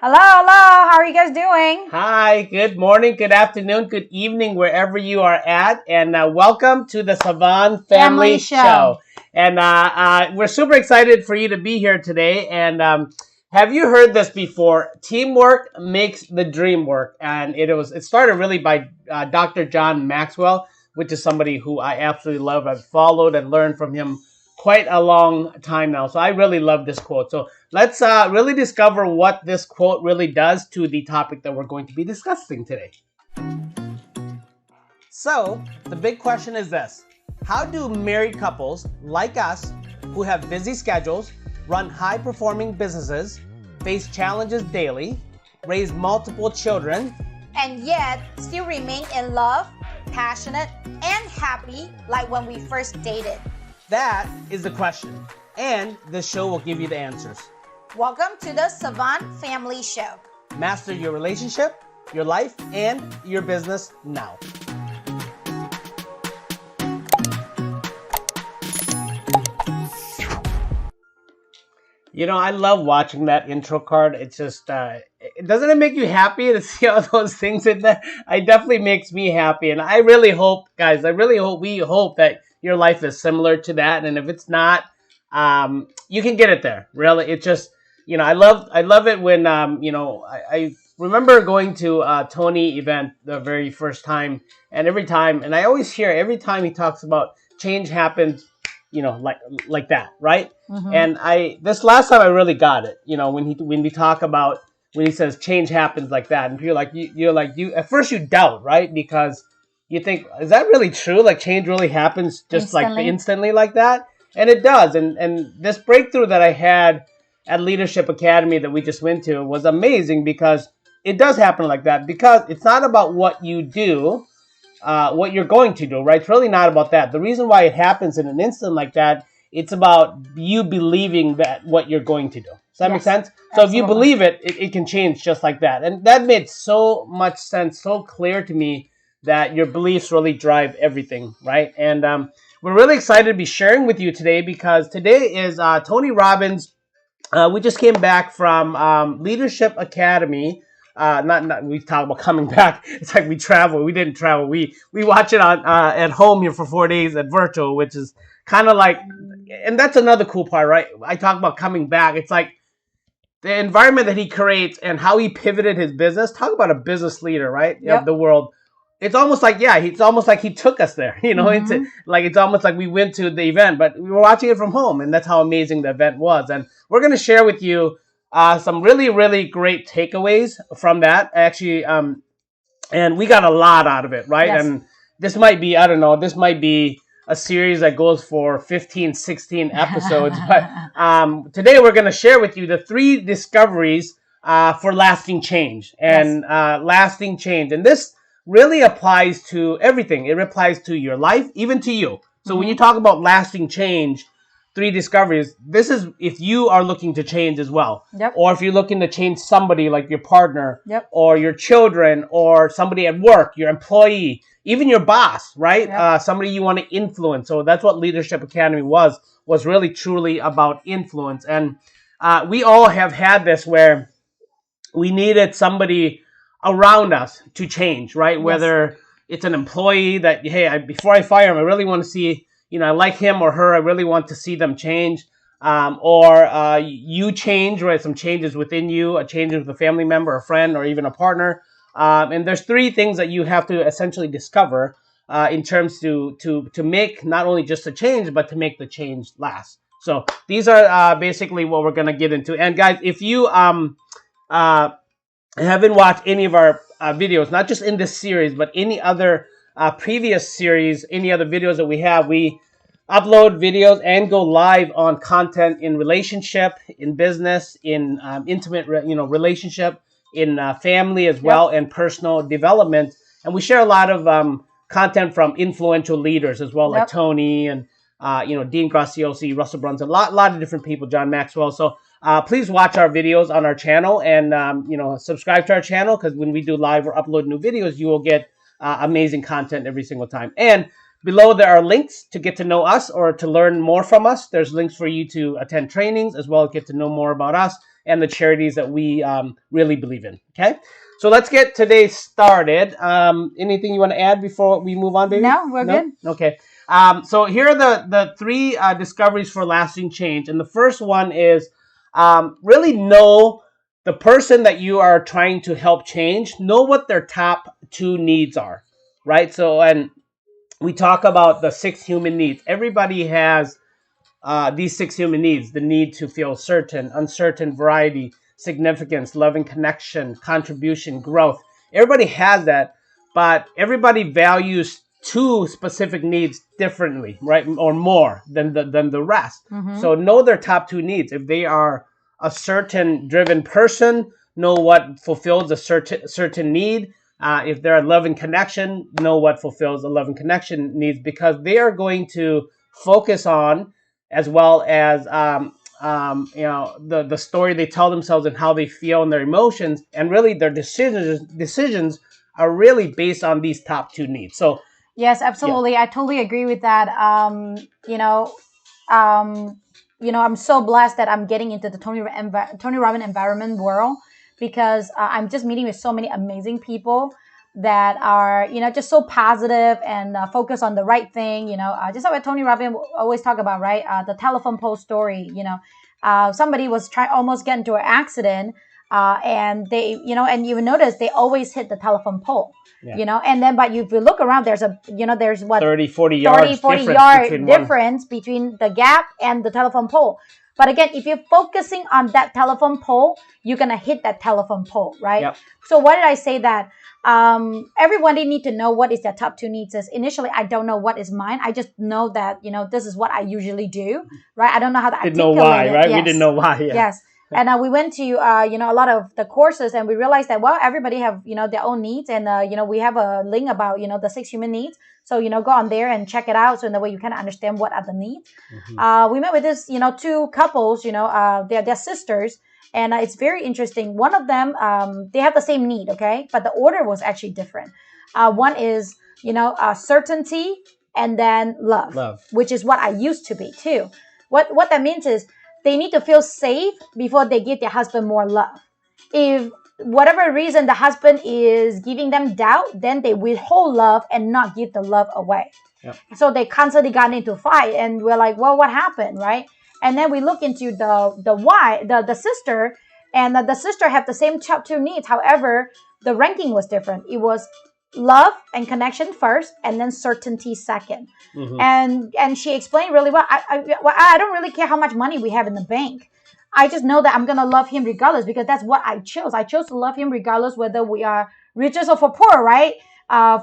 Hello, hello. How are you guys doing? Hi, good morning, good afternoon, good evening, wherever you are at, and welcome to the Savanh Family Show. And we're super excited for you to be here today. And have you heard this before? Teamwork makes the dream work. And it started really by Dr. John Maxwell, which is somebody who I absolutely love. I've followed and learned from him quite a long time now. So I really love this quote. So let's really discover what this quote really does to the topic that we're going to be discussing today. So the big question is this: how do married couples like us, who have busy schedules, run high-performing businesses, face challenges daily, raise multiple children, and yet still remain in love, passionate, and happy like when we first dated? That is the question, and this show will give you the answers. Welcome to the Savanh Family Show. Master your relationship, your life, and your business now. You know, I love watching that intro card. It's just, doesn't it make you happy to see all those things in there? It definitely makes me happy. And I really hope, guys, we hope that your life is similar to that. And if it's not, you can get it there. Really, it's just, I love it when, I remember going to a Tony event the very first time, and I always hear every time he talks about change happens, like that, right? Mm-hmm. And this last time I really got it, when he says change happens like that, and you're like at first you doubt, right? Because you think, is that really true? Like change really happens just instantly like that? And it does. And this breakthrough that I had at Leadership Academy that we just went to was amazing, because it does happen like that, because it's not about what you do, what you're going to do, right? It's really not about that. The reason why it happens in an instant like that, it's about you believing that what you're going to do. Does that make sense? So absolutely. If you believe it, it can change just like that. And that made so much sense, so clear to me, that your beliefs really drive everything, right? And we're really excited to be sharing with you today, because today is Tony Robbins. We just came back from Leadership Academy. Not we talk about coming back. It's like we travel. We didn't travel. We watch it on at home here for 4 days at virtual, which is kind of like, and that's another cool part, right? I talk about coming back. It's like the environment that he creates and how he pivoted his business. Talk about a business leader, right? Yep. Of the world. It's almost like, it's almost like he took us there. Mm-hmm. It's almost like we went to the event, but we were watching it from home, and that's how amazing the event was. And we're going to share with you some really, really great takeaways from that, actually. And we got a lot out of it, right? Yes. And this might be, this might be a series that goes for 15, 16 episodes. But today we're going to share with you the 3 discoveries for lasting change and lasting change. And this really applies to everything. It applies to your life, even to you. So when you talk about lasting change, 3 discoveries, this is if you are looking to change as well. Yep. Or if you're looking to change somebody like your partner, or your children, or somebody at work, your employee, even your boss, right? Yep. Somebody you want to influence. So that's what Leadership Academy was really truly about influence. And we all have had this where we needed somebody around us to change, right? Yes. Whether it's an employee that, hey, before I fire him, I really want to see, I like him or her, I really want to see them change. Or you change, right? Some changes within you, a change with a family member, a friend, or even a partner. And there's 3 things that you have to essentially discover in terms to make not only just a change, but to make the change last. So these are basically what we're going to get into. And guys, if you haven't watched any of our videos, not just in this series, but any other previous series, any other videos that we have, we upload videos and go live on content in relationship, in business, in intimate, relationship, in family as well, and personal development. And we share a lot of content from influential leaders as well, like Tony and Dean Graciosi, Russell Brunson, a lot of different people, John Maxwell. So please watch our videos on our channel, and subscribe to our channel, because when we do live or upload new videos, you will get amazing content every single time. And below there are links to get to know us or to learn more from us. There's links for you to attend trainings as well as get to know more about us. and the charities that we really believe in. Okay, so let's get today started. Anything you want to add before we move on, baby? No, we're good. Okay. So here are the three discoveries for lasting change, and the first one is really know the person that you are trying to help change. Know what their top two needs are, right? So, and we talk about the 6 human needs. Everybody has these 6 human needs: the need to feel certain, uncertain, variety, significance, loving connection, contribution, growth. Everybody has that, but everybody values 2 specific needs differently, right? Or more than the rest. So know their top 2 needs. If they are a certain driven person, know what fulfills a certain need. If they're a loving connection, know what fulfills a loving connection needs, because they are going to focus on, as well as the story they tell themselves and how they feel and their emotions, and really their decisions are really based on these top 2 needs. So yes, absolutely, I totally agree with that. I'm so blessed that I'm getting into the Tony Robbins environment world, because I'm just meeting with so many amazing people that are, just so positive and focus on the right thing. Just like what Tony Robbins always talk about, right? The telephone pole story. Somebody was almost get into an accident, and they, and you notice they always hit the telephone pole. Yeah. And then, but if you look around, there's there's what 40 yards difference between the gap and the telephone pole. But again, if you're focusing on that telephone pole, you're going to hit that telephone pole, right? Yep. So why did I say that? Everybody need to know what is their top 2 needs. Initially, I don't know what is mine. I just know that, this is what I usually do, right? I don't know how to articulate know why, it. right? Yes. We didn't know why. Yeah. Yes. And we went to, a lot of the courses, and we realized that, well, everybody have, their own needs. And, we have a link about, the 6 human needs. So, go on there and check it out. So in the way you kind of understand what are the needs. We met with this, 2 couples, they're sisters. And it's very interesting. One of them, they have the same need, okay? But the order was actually different. One is, certainty, and then love, which is what I used to be too. What that means is they need to feel safe before they give their husband more love. If whatever reason the husband is giving them doubt, then they withhold love and not give the love away. Yep. So they constantly got into a fight, and we're like, well, what happened, right? And then we look into the sister, and the sister had the same top 2 needs. However, the ranking was different. It was love and connection first, and then certainty second. And she explained really well. I don't really care how much money we have in the bank. I just know that I'm gonna love him regardless, because that's what I chose. I chose to love him regardless whether we are riches or for poor, right?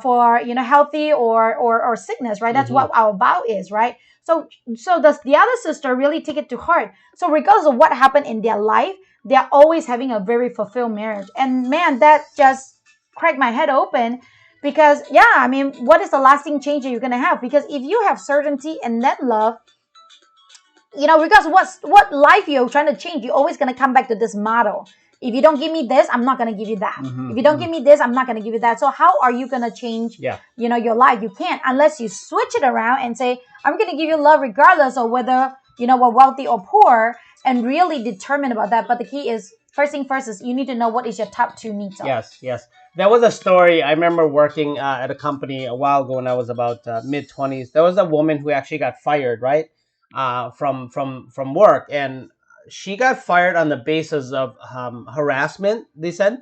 For healthy or sickness, right? That's what our vow is, right? So the other sister really take it to heart. So regardless of what happened in their life, they're always having a very fulfilled marriage. And man, that just cracked my head open, because what is the lasting change that you're gonna have? Because if you have certainty and then love, regardless what life you're trying to change, you're always gonna come back to this model. If you don't give me this, I'm not going to give you that. If you don't give me this, I'm not going to give you that. So how are you going to change, your life? You can't, unless you switch it around and say, I'm going to give you love regardless of whether, we're wealthy or poor, and really determine about that. But the key is, first thing first is you need to know what is your top 2 needs. Yes. There was a story. I remember working at a company a while ago when I was about mid-20s. There was a woman who actually got fired, right, from work. And she got fired on the basis of harassment, they said,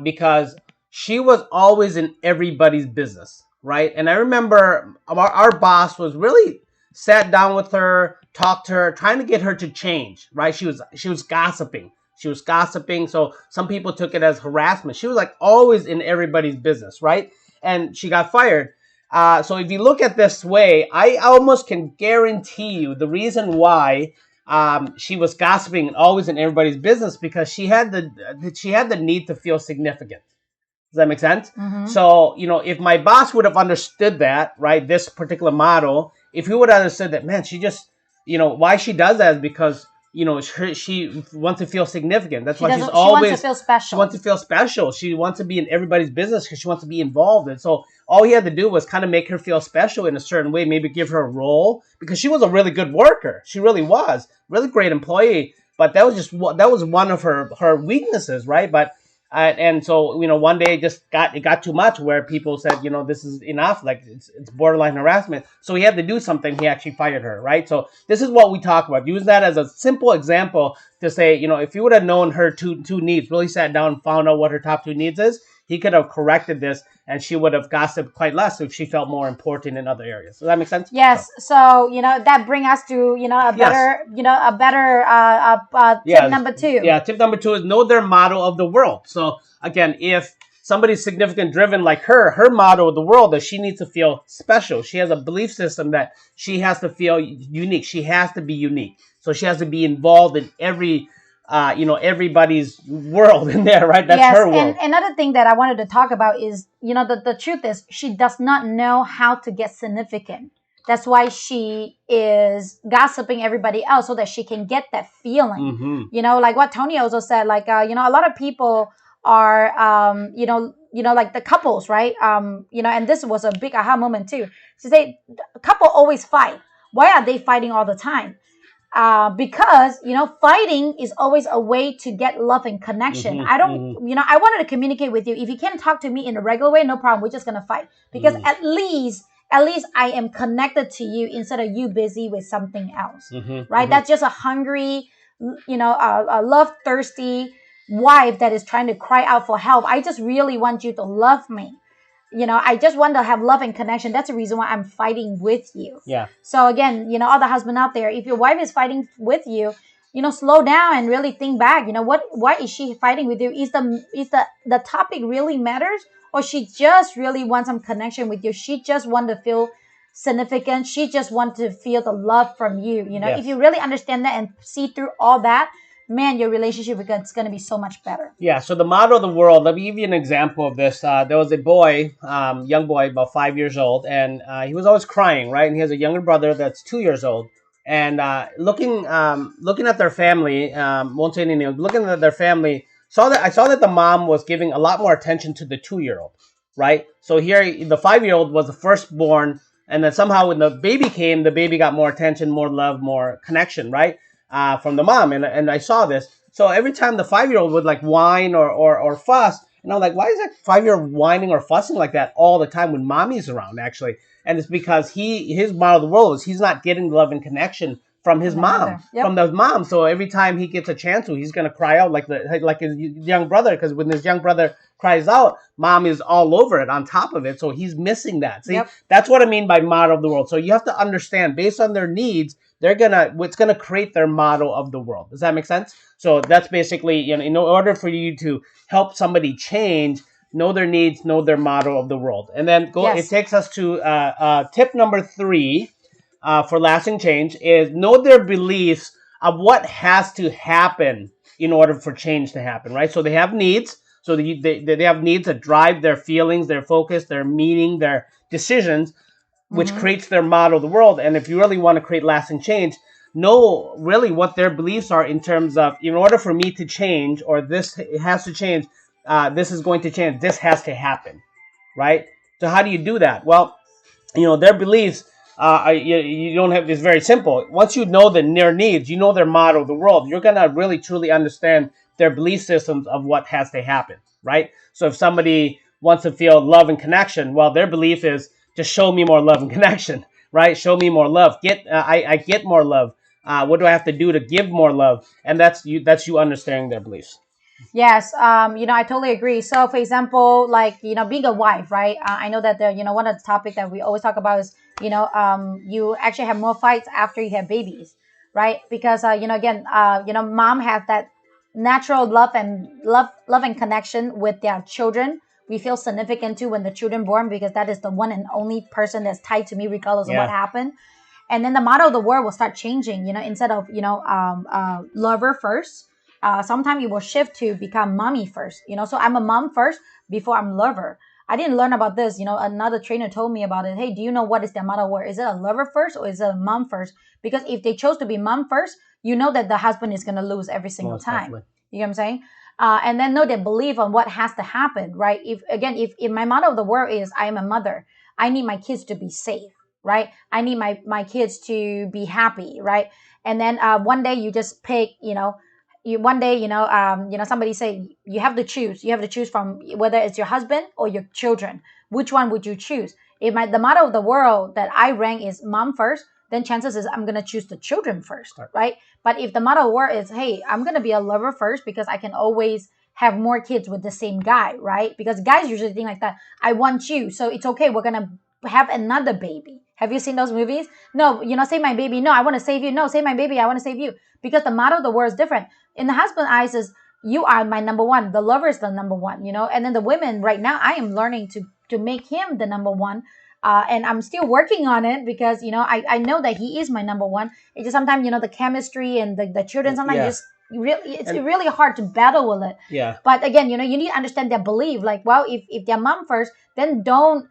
because she was always in everybody's business, right? And I remember our boss was really sat down with her, talked to her, trying to get her to change, right? She was gossiping. So some people took it as harassment. She was like always in everybody's business, right? And she got fired. So if you look at this way, I almost can guarantee you the reason why she was gossiping and always in everybody's business, because she had the need to feel significant. Does that make sense? So, if my boss would have understood that, right, this particular model, if he would have understood that, man, she just, why she does that is because, she wants to feel significant. That's why she's always, she wants to feel special. She wants to feel special. She wants to be in everybody's business because she wants to be involved. And so all he had to do was kind of make her feel special in a certain way, maybe give her a role, because she was a really good worker. She really was. Really great employee. but that was one of her weaknesses, right? But and so one day it got too much where people said, this is enough, like it's borderline harassment. So he had to do something. He actually fired her, right? So this is what we talk about. Use that as a simple example to say, if you would have known her two needs, really sat down and found out what her top two needs is, he could have corrected this, and she would have gossiped quite less if she felt more important in other areas. Does that make sense? Yes. So that brings us to a better tip number 2. Yeah. Tip number 2 is know their model of the world. So again, if somebody's significant driven like her model of the world is she needs to feel special. She has a belief system that she has to feel unique. She has to be unique. So she has to be involved in everybody's world in there, right? That's her world. And another thing that I wanted to talk about is, the truth is she does not know how to get significant. That's why she is gossiping everybody else so that she can get that feeling. Like what Tony also said, like, a lot of people are, like the couples, right? And this was a big aha moment too. She said, couple always fight. Why are they fighting all the time? Because fighting is always a way to get love and connection. I wanted to communicate with you. If you can't talk to me in a regular way, no problem, we're just gonna fight, because at least I am connected to you instead of you busy with something else, right? That's just a hungry, a love thirsty wife that is trying to cry out for help. I just really want you to love me. I just want to have love and connection. That's the reason why I'm fighting with you. Yeah. So again, all the husband out there, if your wife is fighting with you, slow down and really think back. Why is she fighting with you? Is the topic really matters, or she just really wants some connection with you? She just want to feel significant. She just want to feel the love from you. Yes. If you really understand that and see through all that, man, your relationship is going to be so much better. Yeah, so the model of the world, let me give you an example of this. There was a boy, young boy, about 5 years old, and he was always crying, right? And he has a younger brother that's 2 years old. And looking at their family, won't say any names, looking at their family, I saw that the mom was giving a lot more attention to the 2-year-old, right? So here, the 5-year-old was the firstborn, and then somehow when the baby came, the baby got more attention, more love, more connection, right? From the mom, and I saw this. So every time the 5-year-old would like whine or fuss, and I'm like, why is that 5-year-old whining or fussing like that all the time when mommy's around, actually? And it's because his model of the world is he's not getting love and connection from his mom, from the mom. So every time he gets a chance to, he's gonna cry out like his young brother, because when his young brother cries out, mom is all over it, on top of it. So he's missing that. See, that's what I mean by model of the world. So you have to understand, based on their needs, it's gonna create their model of the world. Does that make sense? So that's basically, in order for you to help somebody change, know their needs, know their model of the world. And then it takes us to tip number 3 for lasting change is know their beliefs of what has to happen in order for change to happen, right? So they have needs. So they have needs that drive their feelings, their focus, their meaning, their decisions, which creates their model of the world. And if you really want to create lasting change, know really what their beliefs are in terms of, in order for me to change, or this has to change, this is going to change, this has to happen, right? So how do you do that? Well, their beliefs, you don't have, it's very simple. Once you know their needs, you know their model of the world, you're going to really truly understand their belief systems of what has to happen, right? So if somebody wants to feel love and connection, well, their belief is just show me more love and connection, right? Show me more love. I get more love. What do I have to do to give more love? And that's you understanding their beliefs. Yes, I totally agree. So, for example, like, being a wife, right? I know that one of the topics that we always talk about is, you actually have more fights after you have babies, right? Because, again, mom has that natural love and connection with their children. We feel significant too when the children born, because that is the one and only person that's tied to me regardless of what happened. And then the model of the world will start changing, instead of, lover first. Sometimes it will shift to become mommy first, so I'm a mom first before I'm lover. I didn't learn about this, another trainer told me about it. Hey, do you know what is their model word? Is it a lover first or is it a mom first? Because if they chose to be mom first, that the husband is going to lose every single time. Definitely. You know what I'm saying? And then know their belief on what has to happen, right? If my model of the world is I am a mother, I need my kids to be safe, right? I need my kids to be happy, right? And then one day you just pick, one day, somebody say you have to choose. You have to choose from whether it's your husband or your children. Which one would you choose? If the motto of the world that I rank is mom first, then chances is I'm going to choose the children first, right? But if the motto of the world is, hey, I'm going to be a lover first because I can always have more kids with the same guy, right? Because guys usually think like that. I want you, so it's okay. We're going to have another baby. Have you seen those movies? No, save my baby. No, I want to save you. No, save my baby. I want to save you. Because the motto of the world is different. In the husband's eyes is, you are my number one. The lover is the number one, And then the women right now, I am learning to make him the number one. And I'm still working on it because, I know that he is my number one. It's just sometimes, the chemistry and the children, sometimes it's really hard to battle with it. Yeah. But again, you need to understand their belief. Like, well, if they're mom first, then don't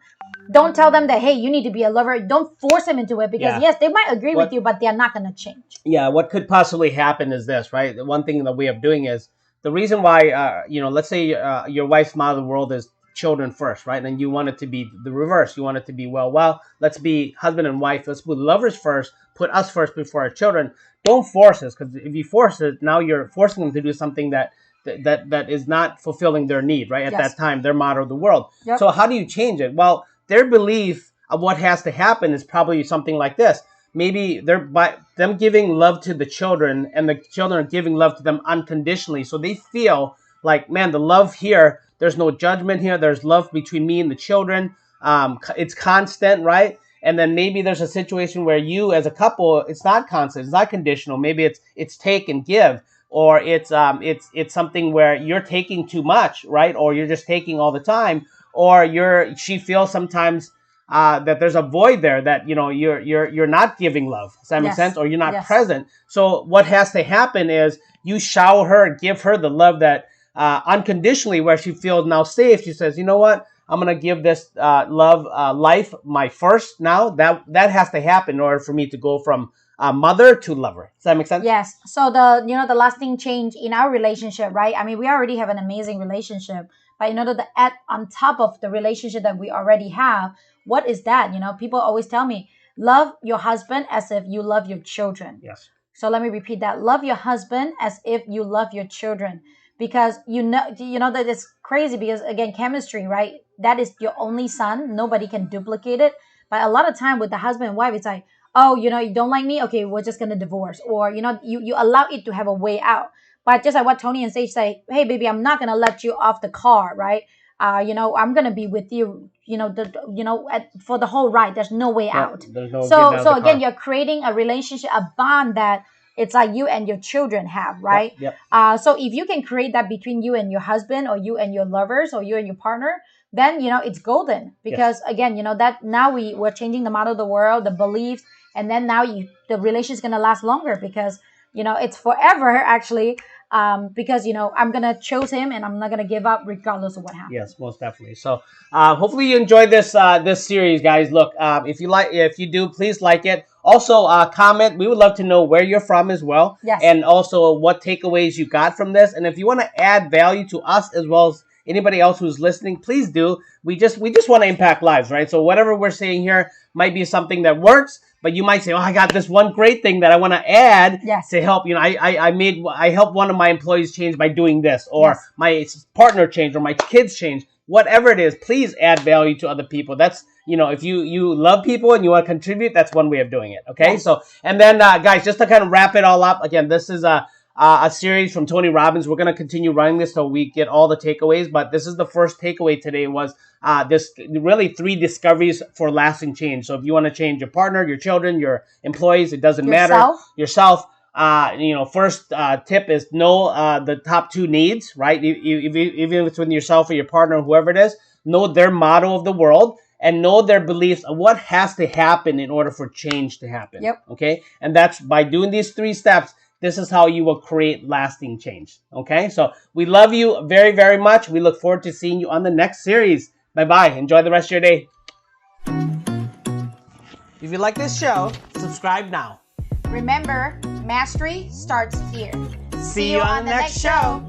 tell them that, hey, you need to be a lover. Don't force them into it because, yes, they might agree with you, but they're not going to change. Yeah, what could possibly happen is this, right? The one thing that we are doing is the reason why, let's say your wife's model of the world is children first, right? And you want it to be the reverse. You want it to be, well, let's be husband and wife. Let's put lovers first, put us first before our children. Don't force us, because if you force it, now you're forcing them to do something that is not fulfilling their need, right? At that time, their model of the world. Yep. So how do you change it? Well, their belief of what has to happen is probably something like this. Maybe they're by them giving love to the children, and the children are giving love to them unconditionally. So they feel like, man, the love here, there's no judgment here. There's love between me and the children. It's constant, right? And then maybe there's a situation where you as a couple, it's not constant, it's not conditional. Maybe it's take and give, or it's something where you're taking too much, right? Or you're just taking all the time, or she feels sometimes that there's a void there, that you're not giving love. Does that make sense? Or you're not present. So what has to happen is you shower her, give her the love that unconditionally, where she feels now safe. She says, you know what? I'm going to give this life my first now. That has to happen in order for me to go from mother to lover. Does that make sense? Yes. So the lasting change in our relationship, right? I mean, we already have an amazing relationship, but in order to add on top of the relationship that we already have, what is that? People always tell me, love your husband as if you love your children. Yes. So let me repeat that. Love your husband as if you love your children. Because you know that it's crazy, because again, chemistry, right? That is your only son. Nobody can duplicate it. But a lot of time with the husband and wife, it's like, oh, you don't like me? Okay, we're just going to divorce. Or, you allow it to have a way out. But just like what Tony and Sage say, hey, baby, I'm not going to let you off the car, right? I'm going to be with you, for the whole ride. There's no way out. So again, you're creating a relationship, a bond that it's like you and your children have, right? Yep. So if you can create that between you and your husband, or you and your lovers, or you and your partner, then, it's golden. Because again, that now we're changing the model of the world, the beliefs, and then now the relationship is going to last longer because, it's forever actually. Because I'm gonna choose him, and I'm not gonna give up regardless of what happens. Yes, most definitely. So hopefully you enjoyed this series, guys. Look, if you do, please like it. Also, comment. We would love to know where you're from as well. Yes. And also what takeaways you got from this. And if you want to add value to us as well as anybody else who's listening, please do. We just want to impact lives, right? So whatever we're saying here might be something that works, but you might say, oh, I got this one great thing that I want to add to help. I helped one of my employees change by doing this, or my partner changed, or my kids changed. Whatever it is, please add value to other people. That's, if you love people and you want to contribute, that's one way of doing it. Okay. Yes. So, and then guys, just to kind of wrap it all up, again, this is a series from Tony Robbins. We're going to continue running this till we get all the takeaways, but this is the first takeaway today was this really 3 discoveries for lasting change. So if you want to change your partner, your children, your employees, it doesn't matter. Yourself. First tip is know the top 2 needs, right? Even if it's with yourself or your partner or whoever it is, know their model of the world and know their beliefs of what has to happen in order for change to happen. Yep. Okay. And that's by doing these 3 steps. This is how you will create lasting change. Okay. So we love you very, very much. We look forward to seeing you on the next series. Bye-bye. Enjoy the rest of your day. If you like this show, subscribe now. Remember, mastery starts here. See you on the next show.